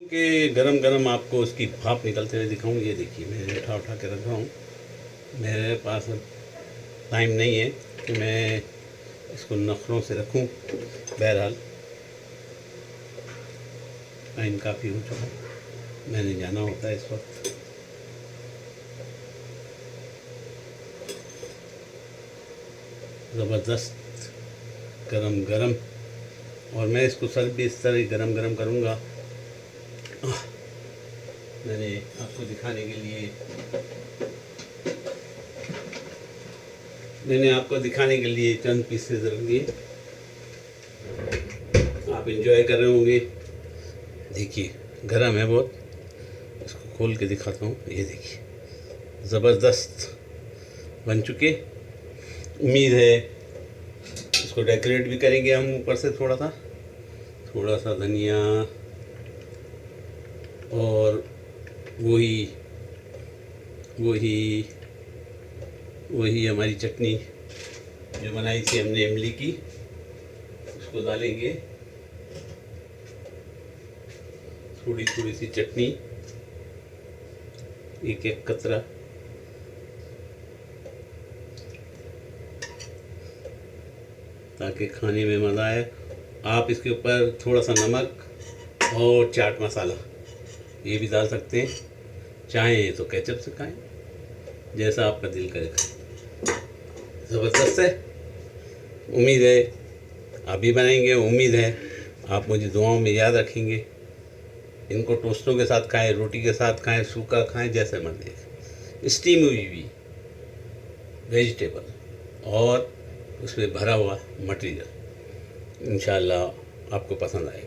कि गरम गरम आपको उसकी भाप निकलते हुए दिखाऊं। ये देखिए मैं उठा उठा के रख रहा हूँ। मेरे पास अब टाइम नहीं है कि मैं इसको नखरों से रखूं। बहरहाल टाइम काफ़ी हो चुका, मैंने जाना होता है इस वक्त। ज़बरदस्त गरम गरम, और मैं इसको सर्व भी इस तरह गरम गरम करूँगा। मैंने आपको दिखाने के लिए चंद पीसेस रख दिए। आप इंजॉय कर रहे होंगे। देखिए गरम है बहुत, इसको खोल के दिखाता हूँ। ये देखिए ज़बरदस्त बन चुके। उम्मीद है इसको डेकोरेट भी करेंगे हम ऊपर से थोड़ा सा धनिया और वही वही वही हमारी चटनी जो बनाई थी हमने इमली की, उसको डालेंगे। थोड़ी थोड़ी सी चटनी, एक एक कतरा, ताकि खाने में मज़ा आए। आप इसके ऊपर थोड़ा सा नमक और चाट मसाला ये भी डाल सकते हैं। चाहें तो केचप से खाएं, जैसा आपका दिल करे खाएं। ज़बरदस्त है। उम्मीद है आप भी बनाएंगे। उम्मीद है आप मुझे दुआओं में याद रखेंगे। इनको टोस्टों के साथ खाएं, रोटी के साथ खाएं, सूखा खाएं, जैसे मर्जी। स्टीम हुई भी वेजिटेबल और उसमें भरा हुआ मटेरियल, इंशाल्लाह आपको पसंद आएगा।